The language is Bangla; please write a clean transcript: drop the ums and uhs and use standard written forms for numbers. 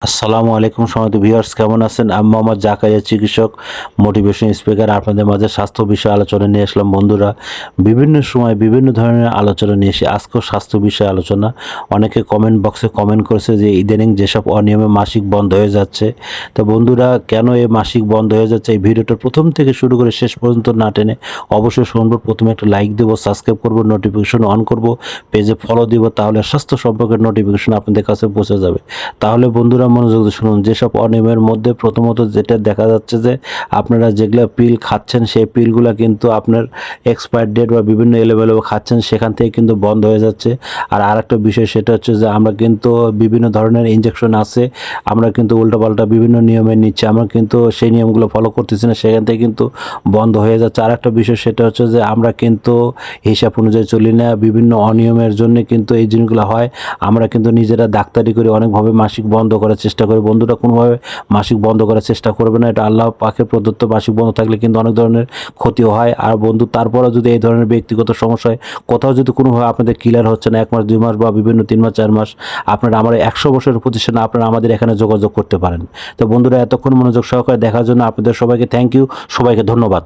আসসালামু আলাইকুম সম্মানিত ভিউয়ার্স, কেমন আছেন? আমি মোহাম্মদ জাকারিয়া, চিকিৎসক, মোটিভেশন স্পিকার। আপনাদের মাঝে স্বাস্থ্য বিষয়ে আলোচনা নিয়ে আসলাম। বন্ধুরা, বিভিন্ন সময় বিভিন্ন ধরনের আলোচনা নিয়ে এসে আজকেও স্বাস্থ্য বিষয়ে আলোচনা। অনেকে কমেন্ট বক্সে কমেন্ট করেছে যে ইদানিং যেসব অনিয়মে মাসিক বন্ধ হয়ে যাচ্ছে। তো বন্ধুরা, কেন এই মাসিক বন্ধ হয়ে যাচ্ছে, এই ভিডিওটা প্রথম থেকে শুরু করে শেষ পর্যন্ত না টেনে অবশ্যই শুনবো। প্রথমে একটা লাইক দেবো, সাবস্ক্রাইব করবো, নোটিফিকেশন অন করব, পেজে ফলো দিব, তাহলে স্বাস্থ্য সম্পর্কের নোটিফিকেশন আপনাদের কাছে পৌঁছে যাবে। তাহলে বন্ধুরা, মনোযোগ দিয়ে শুনুন। যেসব অনিয়মের মধ্যে প্রথমত যেটা দেখা যাচ্ছে যে আপনারা যেগুলো পিল খাচ্ছেন, সেই পিলগুলো কিন্তু আপনার এক্সপায়ার ডেট বা বিভিন্ন এলোমেলো খাচ্ছেন, সেখান থেকে কিন্তু বন্ধ হয়ে যাচ্ছে। আর আরেকটা বিষয়, সেটা হচ্ছে যে আমরা কিন্তু বিভিন্ন ধরনের ইনজেকশন আছে, আমরা কিন্তু উল্টোপাল্টা বিভিন্ন নিয়মে নিচ্ছি, আমরা কিন্তু সেই নিয়মগুলো ফলো করতেছি না, সেখান থেকে কিন্তু বন্ধ হয়ে যাচ্ছে। আরেকটা বিষয়, সেটা হচ্ছে যে আমরা কিন্তু হিসাব অনুযায়ী চলি না, বিভিন্ন অনিয়মের জন্য কিন্তু এই জিনিসগুলো হয়। আমরা কিন্তু নিজেরা ডাক্তারি করে অনেকভাবে মাসিক বন্ধ করার চেষ্টা করি। বন্ধুরা, কোনোভাবে মাসিক বন্ধ করার চেষ্টা করবে না, এটা আল্লাহ পাকের প্রদত্ত। মাসিক বন্ধ থাকলে কিন্তু অনেক ধরনের ক্ষতিও হয়। আর বন্ধু, তারপরেও যদি এই ধরনের ব্যক্তিগত সমস্যা হয়, কোথাও যদি কোনোভাবে আপনাদের ক্লিয়ার হচ্ছে না, 1 মাস 2 মাস বা বিভিন্ন 3 মাস 4 মাস, আপনারা আমার 100 বছরের প্রতিষ্ঠানে আপনারা আমাদের এখানে যোগাযোগ করতে পারেন। তো বন্ধুরা, এতক্ষণ মনোযোগ সহকারে দেখার জন্য আপনাদের সবাইকে থ্যাংক ইউ, সবাইকে ধন্যবাদ।